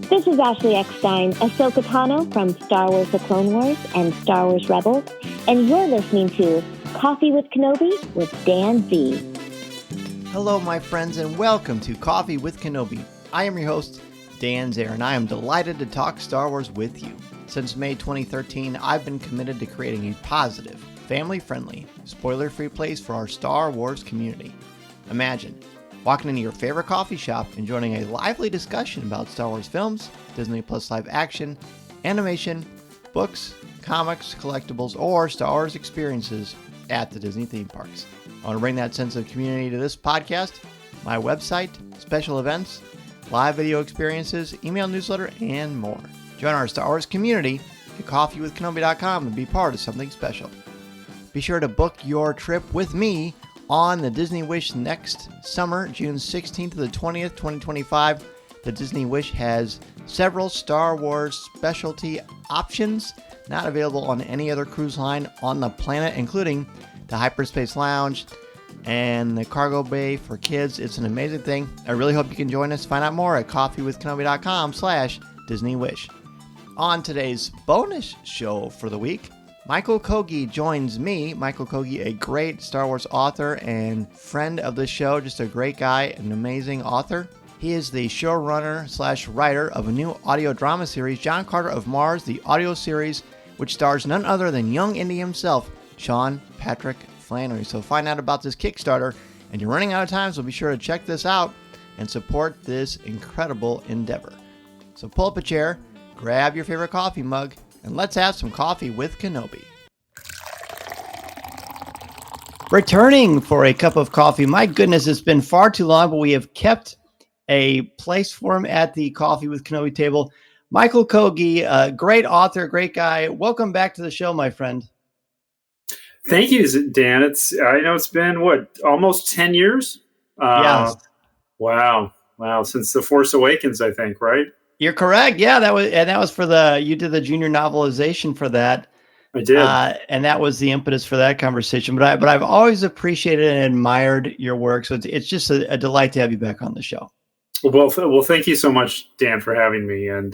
This is Ashley Eckstein, Ahsoka Tano from Star Wars The Clone Wars and Star Wars Rebels, and you're listening to Coffee with Kenobi with Dan Z. Hello, my friends, and welcome to Coffee with Kenobi. I am your host, Dan Zehr, and I am delighted to talk Star Wars with you. Since May 2013, I've been committed to creating a positive, family-friendly, spoiler-free place for our Star Wars community. Imagine walking into your favorite coffee shop and joining a lively discussion about Star Wars films, Disney Plus live action, animation, books, comics, collectibles, or Star Wars experiences at the Disney theme parks. I want to bring that sense of community to this podcast, my website, special events, live video experiences, email newsletter, and more. Join our Star Wars community at coffeewithkenobi.com and be part of something special. Be sure to book your trip with me on the Disney Wish next summer, June 16th to the 20th, 2025. The Disney Wish has several Star Wars specialty options not available on any other cruise line on the planet, including the Hyperspace Lounge and the Cargo Bay for kids. It's an amazing thing. I really hope you can join us. Find out more at coffeewithkenobi.com/Disney Wish. On today's bonus show for the week, Michael Kogge joins me. Michael Kogge, a great Star Wars author and friend of the show, just a great guy, an amazing author. He is the showrunner/writer of a new audio drama series, John Carter of Mars, the audio series, which stars none other than Young Indy himself, Sean Patrick Flannery. So find out about this Kickstarter, and you're running out of time, so be sure to check this out and support this incredible endeavor. So pull up a chair, grab your favorite coffee mug, and let's have some coffee with Kenobi. Returning for a cup of coffee. My goodness, it's been far too long, but we have kept a place for him at the Coffee with Kenobi table. Michael Kogge, a great author, great guy. Welcome back to the show, my friend. Thank you, Dan. I know it's been, almost 10 years? Yes. Wow. Since The Force Awakens, I think, right? You're correct. Yeah, that was for you did the junior novelization for that. I did. And that was the impetus for that conversation. But I've always appreciated and admired your work. So it's just a delight to have you back on the show. Well, thank you so much, Dan, for having me. And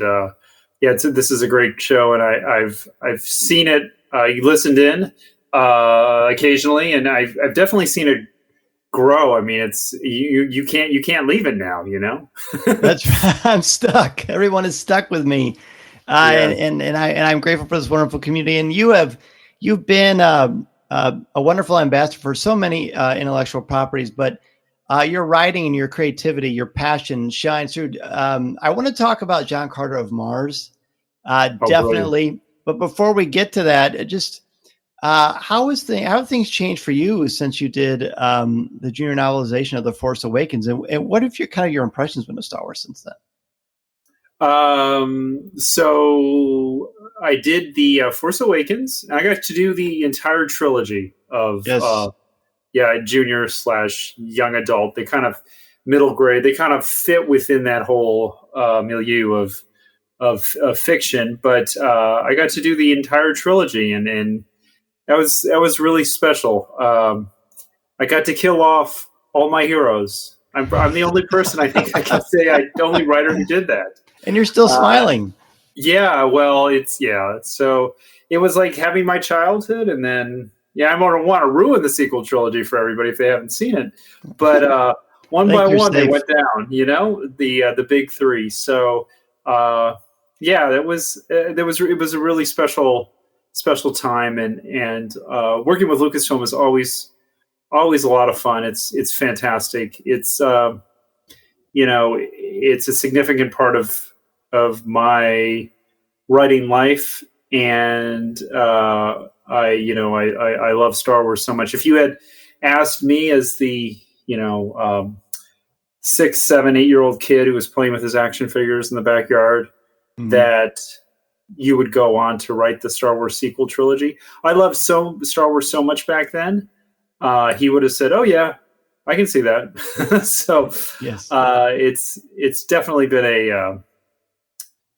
this is a great show, and I've seen it. You listened in occasionally, and I've definitely seen it grow. I mean, it's you can't leave it now, you know. That's right. I'm stuck. Everyone is stuck with me, and I'm grateful for this wonderful community. And you've been a wonderful ambassador for so many intellectual properties, but your writing and your creativity, your passion shines through. I want to talk about John Carter of Mars, definitely. Brilliant. But before we get to that, just how have things changed for you since you did the junior novelization of The Force Awakens, and what have your impressions been of Star Wars since then? So I did the Force Awakens. I got to do the entire trilogy of junior/young adult. They kind of middle grade. They kind of fit within that whole milieu of fiction. But I got to do the entire trilogy, and that was really special. I got to kill off all my heroes. I'm the only person I think I can say the only writer who did that. And you're still smiling. So it was like having my childhood, and then I don't want to ruin the sequel trilogy for everybody if they haven't seen it. But one by one they went down. You know, the big three. So it was a really special time, and working with Lucasfilm is always a lot of fun. It's fantastic. It's it's a significant part of my writing life, and I love Star Wars so much. If you had asked me as the 6, 7, 8-year-old kid who was playing with his action figures in the backyard, that you would go on to write the Star Wars sequel trilogy. I loved Star Wars so much back then. He would have said, "Oh yeah, I can see that." So yes, it's definitely been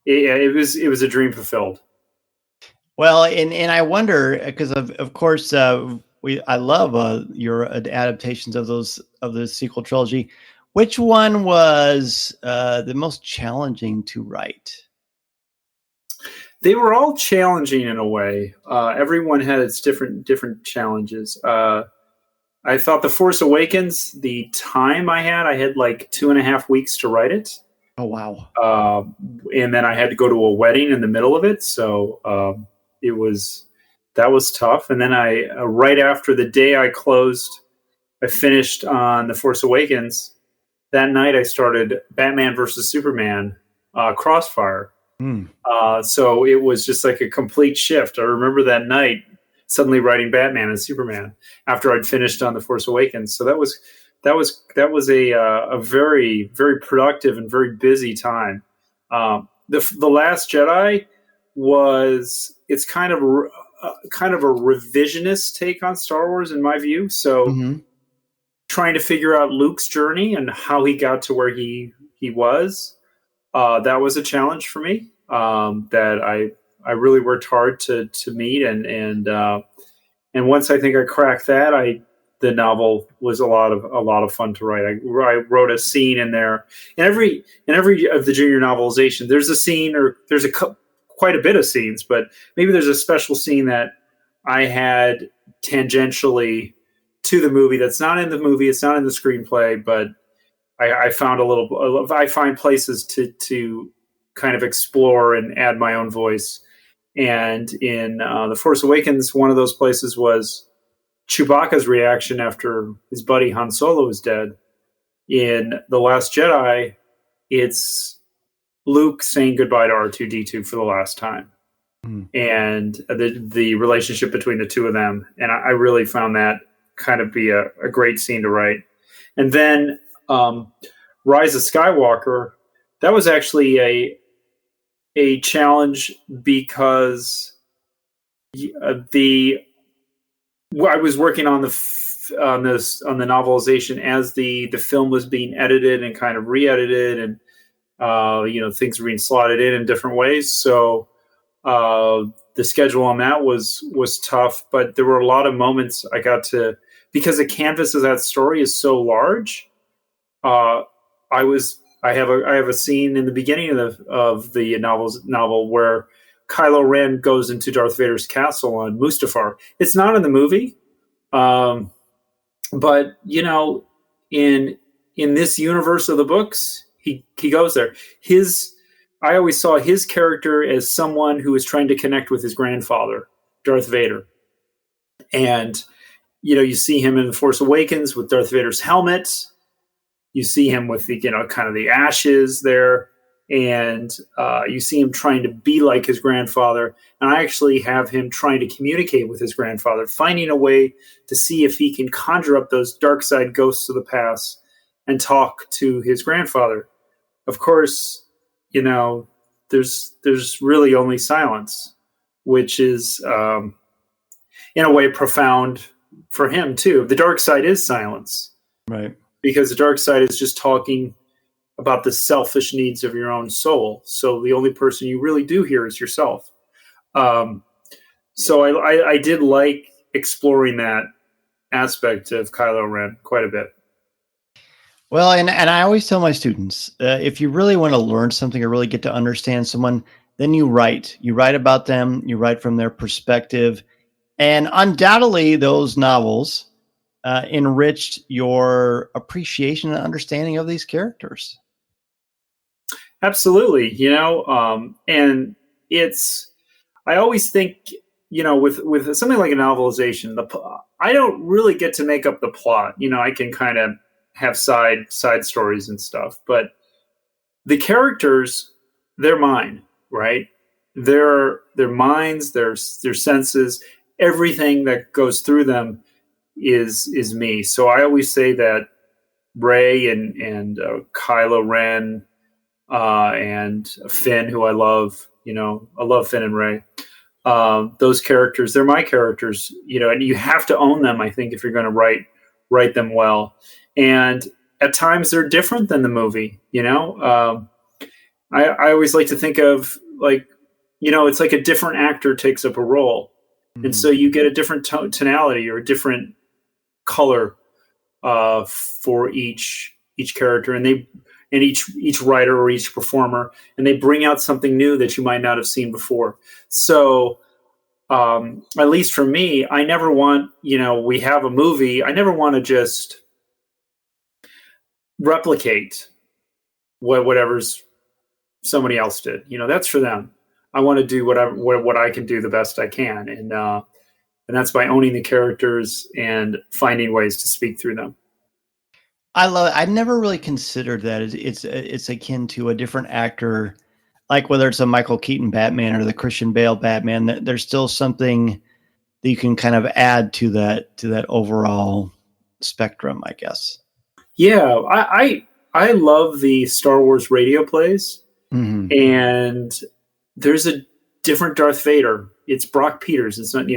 it was a dream fulfilled. Well, and I wonder, because of course I love your adaptations of the sequel trilogy. Which one was the most challenging to write? They were all challenging in a way. Everyone had its different challenges. I thought The Force Awakens, the time I had like 2.5 weeks to write it. Oh, wow. And then I had to go to a wedding in the middle of it. So that was tough. And then right after the day I finished on The Force Awakens. That night I started Batman versus Superman, Crossfire. So it was just like a complete shift. I remember that night suddenly writing Batman and Superman after I'd finished on The Force Awakens. So that was a very, very productive and very busy time. The Last Jedi it's kind of a revisionist take on Star Wars in my view. So trying to figure out Luke's journey and how he got to where he was, that was a challenge for me. That I really worked hard to meet, and once I think I cracked that, the novel was a lot of fun to write. I wrote a scene in there. In every of the junior novelization, there's a scene, or there's quite a bit of scenes, but maybe there's a special scene that I had tangentially to the movie that's not in the movie. It's not in the screenplay, but I found I find places to kind of explore and add my own voice. And in The Force Awakens, one of those places was Chewbacca's reaction after his buddy Han Solo is dead. In The Last Jedi, it's Luke saying goodbye to R2-D2 for the last time. And the relationship between the two of them. And I really found that kind of be a great scene to write. And then Rise of Skywalker, that was actually a challenge because I was working on the novelization as the film was being edited and kind of re-edited, and things were being slotted in different ways. So the schedule on that was tough, but there were a lot of moments I got to, because the canvas of that story is so large. I have a scene in the beginning of the novel where Kylo Ren goes into Darth Vader's castle on Mustafar. It's not in the movie, but in this universe of the books, he goes there. I always saw his character as someone who was trying to connect with his grandfather, Darth Vader, and you see him in The Force Awakens with Darth Vader's helmet. You see him with the kind of the ashes there, and you see him trying to be like his grandfather. And I actually have him trying to communicate with his grandfather, finding a way to see if he can conjure up those dark side ghosts of the past and talk to his grandfather. Of course, there's really only silence, which is in a way profound for him too. The dark side is silence, right? Because the dark side is just talking about the selfish needs of your own soul. So the only person you really do hear is yourself. So I did like exploring that aspect of Kylo Ren quite a bit. Well, and I always tell my students, if you really want to learn something or really get to understand someone, then you write. You write about them. You write from their perspective. And undoubtedly, those novels enriched your appreciation and understanding of these characters. Absolutely. And I always think, with something like a novelization, I don't really get to make up the plot. I can kind of have side stories and stuff, but the characters, they're mine, right? Their minds, their senses, everything that goes through them is me. So I always say that Rey and Kylo Ren and Finn, who I love, I love Finn and Rey. Those characters, they're my characters, and you have to own them, I think, if you're going to write them well. And at times they're different than the movie, I always like to think of it's like a different actor takes up a role. Mm-hmm. And so you get a different tonality or a different color for each each character, and each writer or each performer, and they bring out something new that you might not have seen before. So at least for me, I never want, we have a movie, I never want to just replicate whatever's somebody else did. That's for them. I want to do what I can do the best I can, and that's by owning the characters and finding ways to speak through them. I love it. I've never really considered that. It's akin to a different actor, like whether it's a Michael Keaton Batman or the Christian Bale Batman. There's still something that you can kind of add to that overall spectrum, I guess. Yeah, I love the Star Wars radio plays, and there's a different Darth Vader. It's Brock Peters. It's not,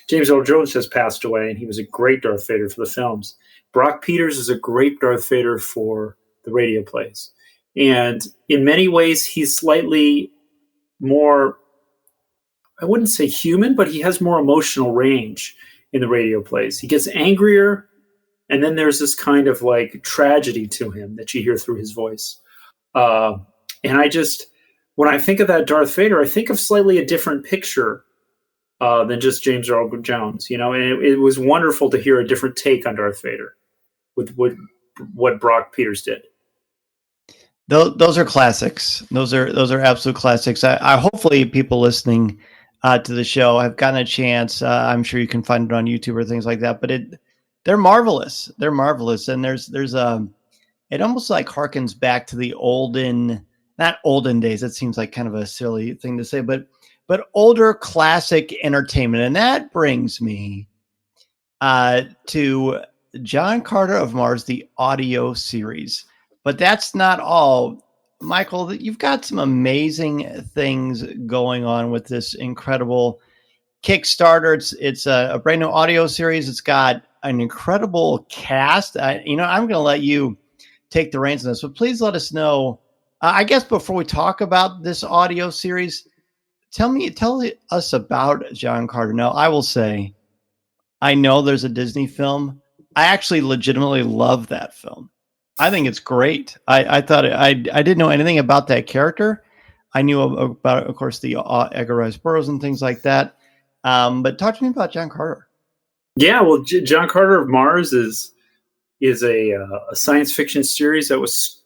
James Earl Jones just passed away, and he was a great Darth Vader for the films. Brock Peters is a great Darth Vader for the radio plays. And in many ways, he's slightly more, I wouldn't say human, but he has more emotional range in the radio plays. He gets angrier, and then there's this kind of like tragedy to him that you hear through his voice. And when I think of that Darth Vader, I think of slightly a different picture than just James Earl Jones, and it was wonderful to hear a different take on Darth Vader with what Brock Peters did. Those are classics. Those are absolute classics. I hopefully people listening to the show have gotten a chance. I'm sure you can find it on YouTube or things like that. But they're marvelous. They're marvelous, and there's it almost like harkens back to the not olden days. It seems like kind of a silly thing to say, but older classic entertainment, and that brings me to John Carter of Mars, the audio series. But that's not all. Michael, you've got some amazing things going on with this incredible Kickstarter. It's a brand new audio series. It's got an incredible cast. I'm going to let you take the reins on this, but please let us know. I guess before we talk about this audio series, tell us about John Carter. Now, I will say, I know there's a Disney film. I actually legitimately love that film. I think it's great. I thought I didn't know anything about that character. I knew about, of course, the Edgar Rice Burroughs and things like that. But talk to me about John Carter. Yeah, well, John Carter of Mars is a science fiction series that was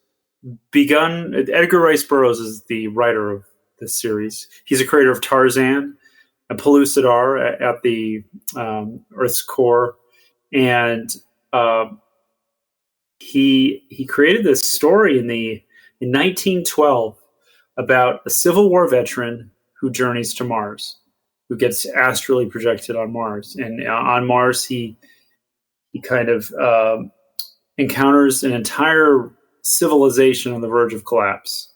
begun. Edgar Rice Burroughs is the writer of this series. He's a creator of Tarzan and Pellucidar at the Earth's core, and he created this story in 1912 about a Civil War veteran who journeys to Mars, who gets astrally projected on Mars, and on Mars he kind of encounters an entire civilization on the verge of collapse,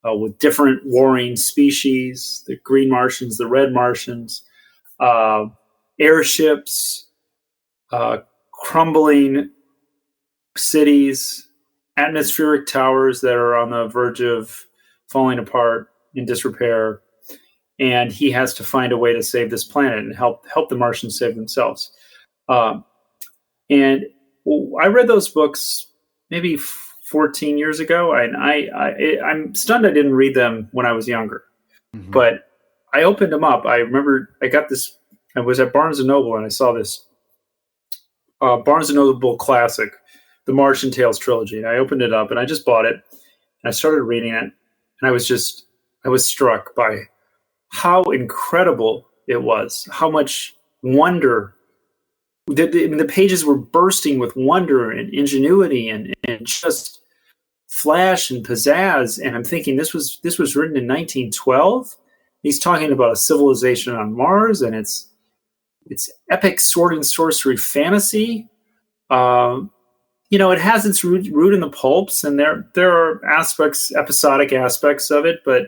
with different warring species, the green Martians, the red Martians, airships, crumbling cities, atmospheric towers that are on the verge of falling apart in disrepair. And he has to find a way to save this planet and help the Martians save themselves. And I read those books maybe 14 years ago, and I'm stunned I didn't read them when I was younger. Mm-hmm. But I opened them up. I remember I was at Barnes & Noble, and I saw this Barnes & Noble classic, the Martian Tales trilogy. And I opened it up, and I just bought it, and I started reading it, and I was struck by how incredible it was, how much wonder. The pages were bursting with wonder and ingenuity and just flash and pizzazz. And I'm thinking this was written in 1912. He's talking about a civilization on Mars, and it's epic sword and sorcery fantasy. It has its root in the pulps, and there are episodic aspects of it, but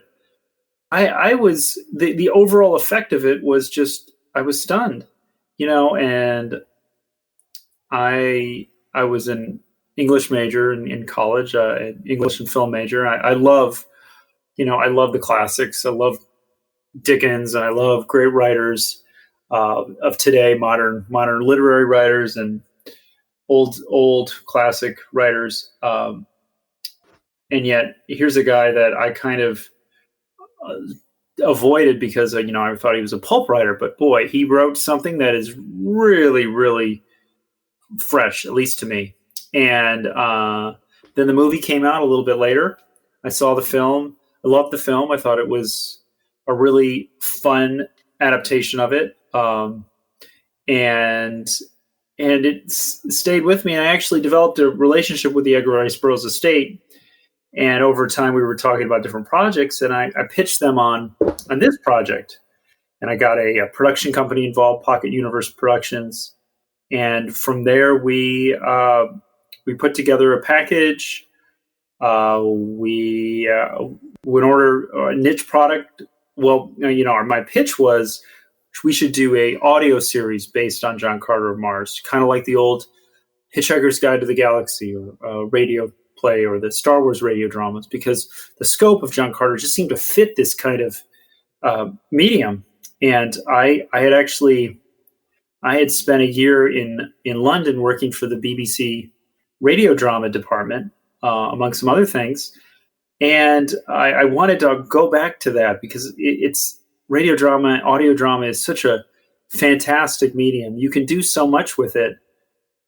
I was the overall effect of it was just, I was stunned, and I was an English major in college, English and film major. I love the classics. I love Dickens, and I love great writers of today, modern literary writers and old classic writers. And yet here's a guy that I kind of avoided because, I thought he was a pulp writer, but boy, he wrote something that is really, really fresh, at least to me. And then the movie came out a little bit later. I saw the film. I loved the film. I thought it was a really fun adaptation of it. And it stayed with me. And I actually developed a relationship with the Edgar Rice Burroughs estate. And over time, we were talking about different projects, and I pitched them on this project. And I got a production company involved, Pocket Universe Productions. And from there, we put together a package. We would order a niche product. Well, my pitch was we should do a audio series based on John Carter of Mars, kind of like the old Hitchhiker's Guide to the Galaxy or radio play or the Star Wars radio dramas, because the scope of John Carter just seemed to fit this kind of medium. And I had spent a year in London working for the BBC radio drama department, among some other things. And I wanted to go back to that because it's radio drama, audio drama is such a fantastic medium. You can do so much with it.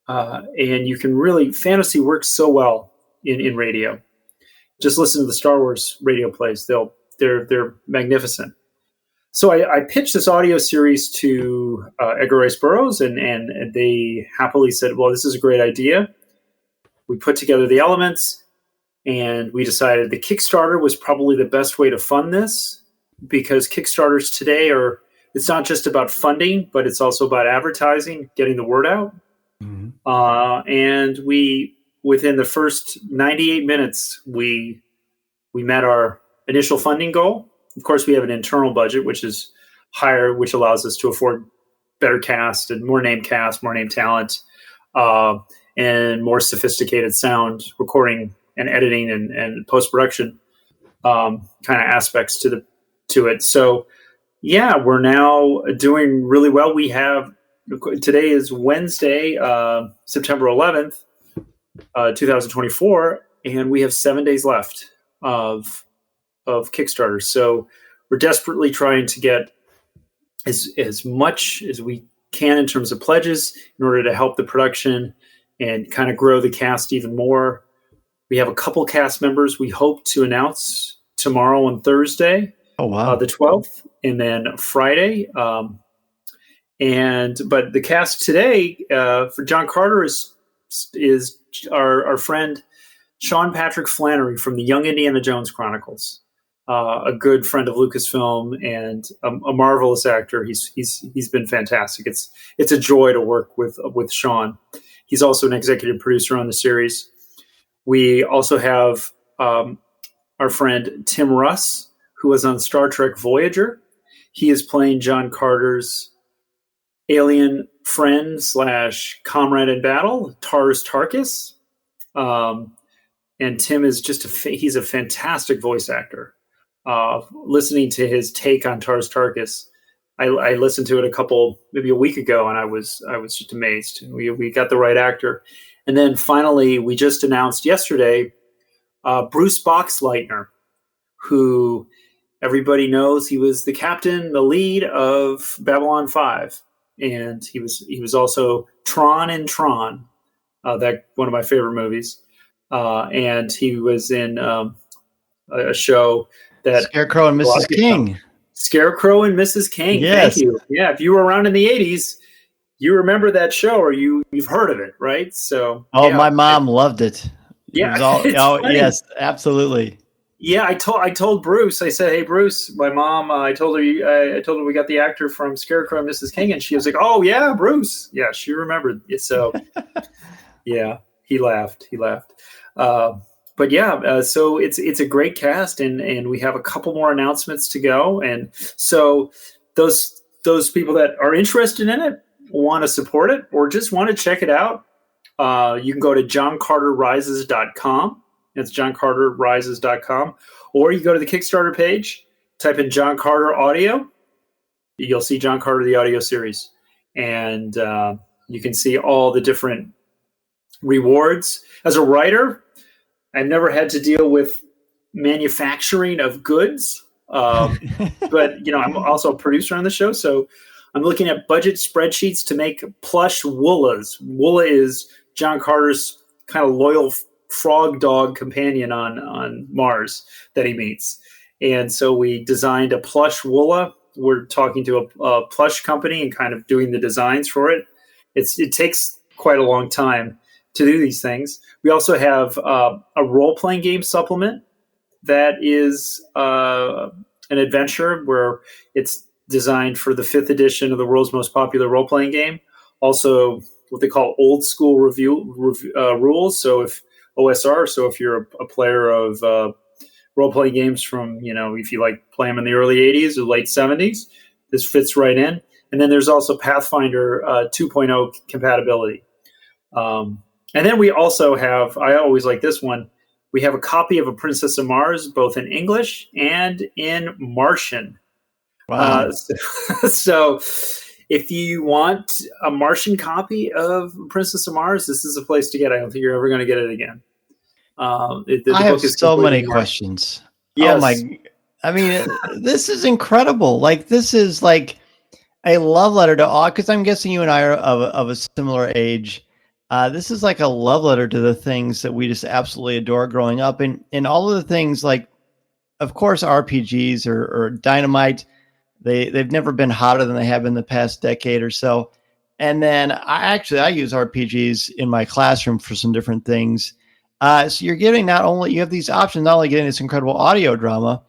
And you can really, fantasy works so well in radio. Just listen to the Star Wars radio plays. They're magnificent. So I pitched this audio series to Edgar Rice Burroughs, and they happily said, well, this is a great idea. We put together the elements, and we decided the Kickstarter was probably the best way to fund this, because Kickstarters today it's not just about funding, but it's also about advertising, getting the word out. Mm-hmm. And within the first 98 minutes, we met our initial funding goal. Of course, we have an internal budget, which is higher, which allows us to afford better cast and more name cast, more name talent, and more sophisticated sound recording and editing and post-production kind of aspects to it. So, yeah, we're now doing really well. Today is Wednesday, September 11th, 2024, and we have 7 days left of Kickstarter. So we're desperately trying to get as much as we can in terms of pledges in order to help the production and kind of grow the cast even more. We have a couple cast members we hope to announce tomorrow and Thursday, the 12th, and then Friday. But the cast today for John Carter is our friend Sean Patrick Flannery from the Young Indiana Jones Chronicles, a good friend of Lucasfilm and a marvelous actor. He's been fantastic. It's a joy to work with Sean. He's also an executive producer on the series. We also have our friend Tim Russ, who was on Star Trek Voyager. He is playing John Carter's alien friend / comrade in battle, Tars Tarkas. And Tim is he's a fantastic voice actor. Listening to his take on Tars Tarkas, I listened to it maybe a week ago, and I was just amazed. We got the right actor. And then finally, we just announced yesterday, Bruce Boxleitner, who everybody knows he was the captain, the lead of Babylon 5. And he was also Tron in Tron, that one of my favorite movies. And he was in a show that Scarecrow and Mrs. King. Scarecrow and Mrs. King. Yes. Thank you. Yeah, if you were around in the 80s, you remember that show, or you've heard of it, right? So. My mom loved it. Yeah. Yes, absolutely. Yeah, I told Bruce. I said, "Hey, Bruce, my mom. I told her we got the actor from Scarecrow and Mrs. King," and she was like, "Oh yeah, Bruce. Yeah, she remembered." So, yeah, he laughed. But yeah, so it's a great cast, and we have a couple more announcements to go. And so those people that are interested in it, want to support it, or just want to check it out, you can go to johncarterrises.com. It's johncarterrises.com. Or you go to the Kickstarter page, type in John Carter Audio. You'll see John Carter, the audio series. And you can see all the different rewards. As a writer, I've never had to deal with manufacturing of goods, but I'm also a producer on the show, so I'm looking at budget spreadsheets to make plush Woolahs. Woolah is John Carter's kind of loyal frog dog companion on Mars that he meets. And so we designed a plush Woolah. We're talking to a plush company and kind of doing the designs for it. It takes quite a long time to do these things. We also have a role-playing game supplement that is an adventure where it's designed for the 5th edition of the world's most popular role-playing game. Also, what they call old school rules. So if OSR, so if you're a player of role-playing games from, if you like play them in the early 80s or late 70s, this fits right in. And then there's also Pathfinder 2.0 compatibility. And then we also have, I always like this one, we have a copy of A Princess of Mars, both in English and in Martian. Wow. So if you want a Martian copy of Princess of Mars, this is a place to get. I don't think you're ever going to get it again. I have so many questions. Yes. Oh my, this is incredible. Like, this is like a love letter to all, because I'm guessing you and I are of a similar age. This is like a love letter to the things that we just absolutely adore growing up. And all of the things, like, of course, RPGs or Dynamite, they've never been hotter than they have in the past decade or so. And then I use RPGs in my classroom for some different things. So you're getting you have these options, not only getting this incredible audio drama,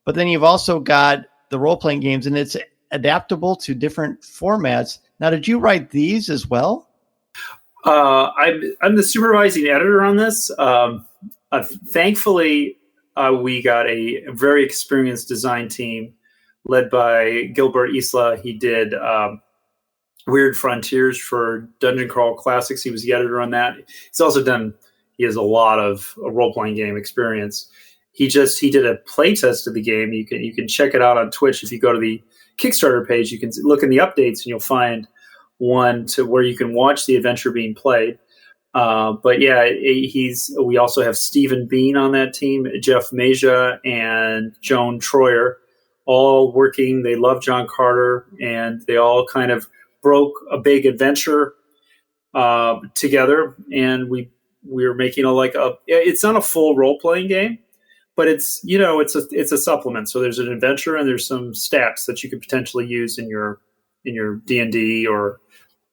but then you've also got the role-playing games, and it's adaptable to different formats. Now, did you write these as well? I'm the supervising editor on this. Thankfully, we got a very experienced design team led by Gilbert Isla. He did Weird Frontiers for Dungeon Crawl Classics. He was the editor on that. He has a lot of role-playing game experience. He did a play test of the game. You can check it out on Twitch. If you go to the Kickstarter page, you can look in the updates and you'll find one to where you can watch the adventure being played. But yeah, we also have Stephen Bean on that team, Jeff Meja and Joan Troyer, all working. They love John Carter, and they all kind of broke a big adventure together. And we're making it's not a full role-playing game, but it's a supplement. So there's an adventure and there's some stats that you could potentially use in your D&D or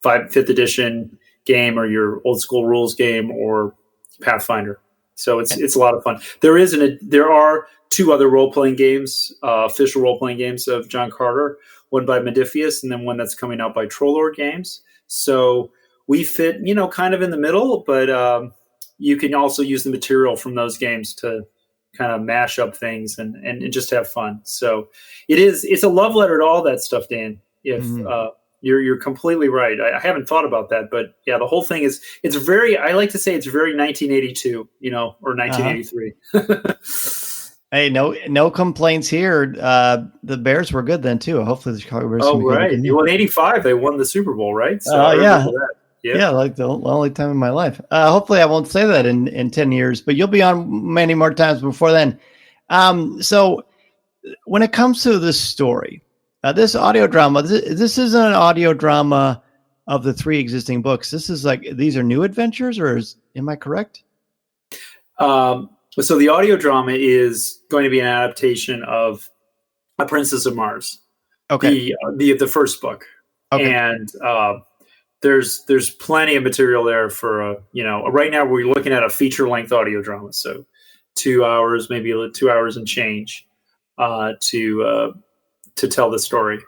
5th edition game, or your old school rules game, or Pathfinder. So it's a lot of fun. There are 2 other role-playing games, official role-playing games of John Carter, one by Modifius and then one that's coming out by Trollord Games. So we fit, kind of in the middle, but you can also use the material from those games to kind of mash up things and just have fun. So it's a love letter to all that stuff, Dan. If you're completely right. I haven't thought about that, but yeah, the whole thing is, I like to say it's very 1982, or 1983. Hey, no complaints here. The Bears were good then too. Hopefully the Chicago Bears. Oh, right. Well, in 85, they won the Super Bowl, right? So yeah. Yeah, like the only time in my life. Hopefully I won't say that in 10 years, but you'll be on many more times before then. So when it comes to this story, this audio drama, this isn't an audio drama of the 3 existing books. This is these are new adventures, or am I correct? So the audio drama is going to be an adaptation of A Princess of Mars. Okay. The first book. Okay. And there's plenty of material there for right now we're looking at a feature length audio drama, so 2 hours, maybe 2 hours and change to tell the story.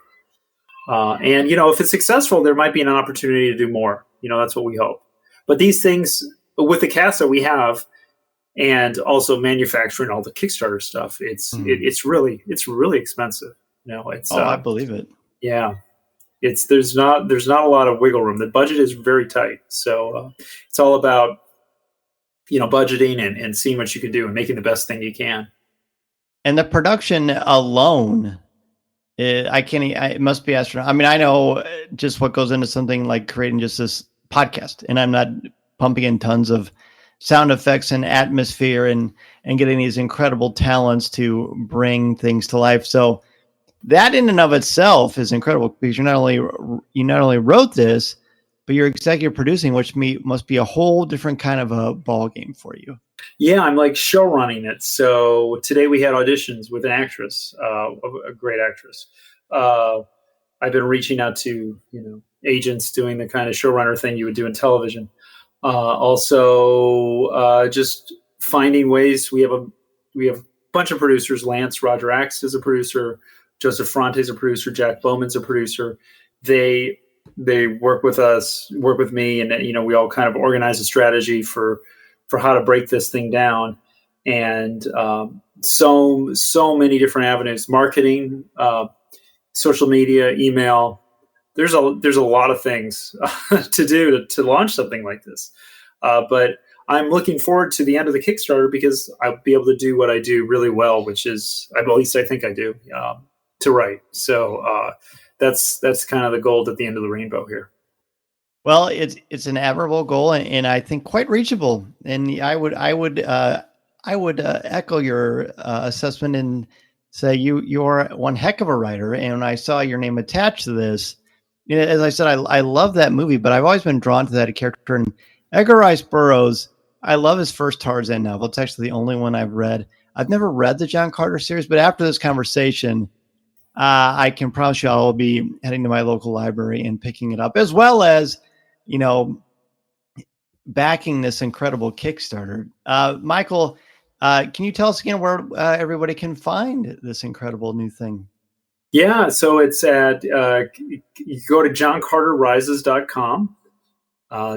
And if it's successful, there might be an opportunity to do more. That's what we hope. But these things, with the cast that we have, and also manufacturing all the Kickstarter stuff, it's really expensive. I believe it. Yeah. There's not a lot of wiggle room. The budget is very tight. So it's all about, budgeting and seeing what you can do and making the best thing you can. And the production alone, it must be astronomical. I mean, I know just what goes into something like creating just this podcast, and I'm not pumping in tons of sound effects and atmosphere and getting these incredible talents to bring things to life. So that in and of itself is incredible, because you not only wrote this, but you're executive producing, which must be a whole different kind of a ball game for you. Yeah, I'm like show running it. So today we had auditions with an actress, a great actress. I've been reaching out to agents, doing the kind of showrunner thing you would do in television. Also, just finding ways. We have a bunch of producers. Lance Roger Axe is a producer. Joseph Fronte is a producer. Jack Bowman's a producer. They work with us, work with me, and we all kind of organize a strategy for how to break this thing down. And so many different avenues: marketing, social media, email. There's a lot of things to do to launch something like this. But I'm looking forward to the end of the Kickstarter, because I'll be able to do what I do really well, which is, at least I think I do, to write. So that's kind of the gold at the end of the rainbow here. Well, it's an admirable goal, and I think quite reachable. And I would echo your assessment and say you're one heck of a writer. And when I saw your name attached to this, as I said, I love that movie, but I've always been drawn to that character. And Edgar Rice Burroughs, I love his first Tarzan novel. It's actually the only one I've read. I've never read the John Carter series, but after this conversation, I can promise you I'll be heading to my local library and picking it up, as well as, backing this incredible Kickstarter. Michael, can you tell us again where everybody can find this incredible new thing? Yeah, so it's at, you go to johncarterrises.com,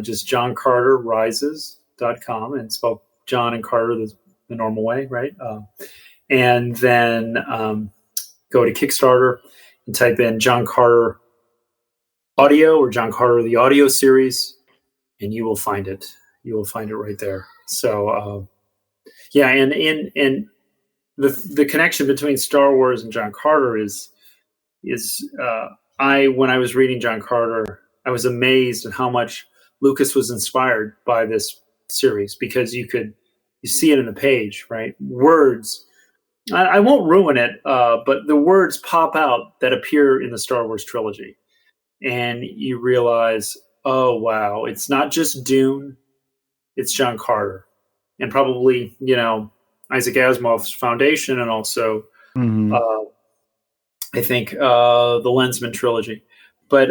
just johncarterrises.com, and spell John and Carter the normal way, right? And then go to Kickstarter and type in John Carter Audio or John Carter the Audio Series, and you will find it. You will find it right there. So, yeah, and the connection between Star Wars and John Carter is when I was reading John Carter, I was amazed at how much Lucas was inspired by this series, because you see it in the page, right? Words. I won't ruin it, but the words pop out that appear in the Star Wars trilogy, and you realize, oh wow, it's not just Dune, it's John Carter, and probably Isaac Asimov's Foundation, and also I think the Lensman trilogy, but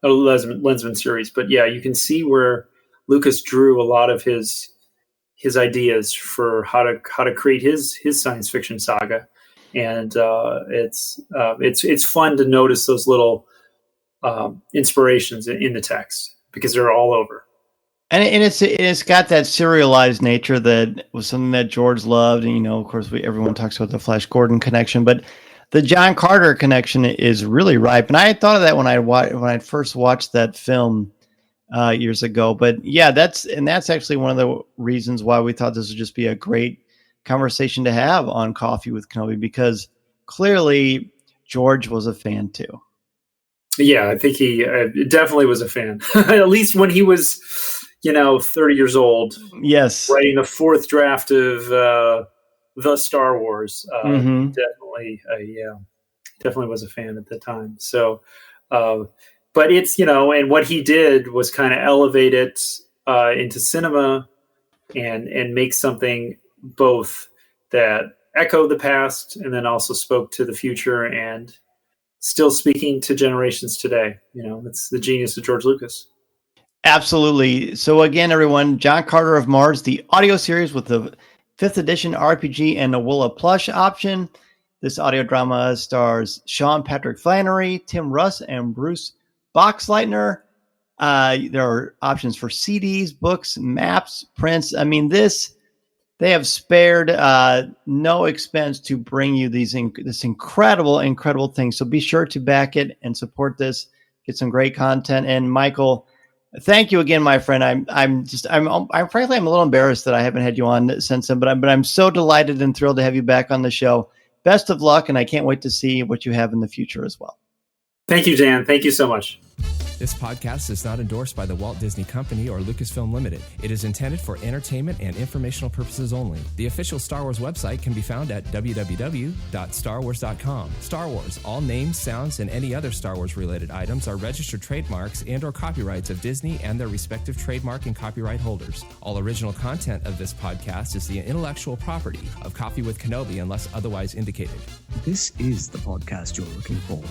Lensman series. But yeah, you can see where Lucas drew a lot of his ideas for how to create his science fiction saga, and it's fun to notice those little inspirations in the text, because they're all over. And it's got that serialized nature that was something that George loved, and of course everyone talks about the Flash Gordon connection, but the John Carter connection is really ripe. And I had thought of that when I first watched that film years ago. But yeah, that's actually one of the reasons why we thought this would just be a great conversation to have on Coffee with Kenobi, because clearly George was a fan too. Yeah, I think he definitely was a fan, at least when he was 30 years old. Yes, writing the fourth draft of the Star Wars. Definitely was a fan at the time. So, but it's and what he did was kind of elevate it into cinema and make something both that echoed the past and then also spoke to the future and still speaking to generations today. It's the genius of George Lucas. Absolutely. So again, everyone, John Carter of Mars, the audio series with the 5th edition RPG and a Willa plush option. This audio drama stars Sean Patrick Flannery, Tim Russ, and Bruce Boxleitner. There are options for CDs, books, maps, prints. I mean, they have spared no expense to bring you this incredible thing. So be sure to back it and support this. Get some great content. And Michael, thank you again, my friend. I'm frankly a little embarrassed that I haven't had you on since then, but I'm so delighted and thrilled to have you back on the show. Best of luck, and I can't wait to see what you have in the future as well. Thank you, Dan. Thank you so much. This podcast is not endorsed by the Walt Disney Company or Lucasfilm Limited. It is intended for entertainment and informational purposes only. The official Star Wars website can be found at www.starwars.com. Star Wars, all names, sounds, and any other Star Wars related items are registered trademarks and or copyrights of Disney and their respective trademark and copyright holders. All original content of this podcast is the intellectual property of Coffee with Kenobi unless otherwise indicated. This is the podcast you're looking for.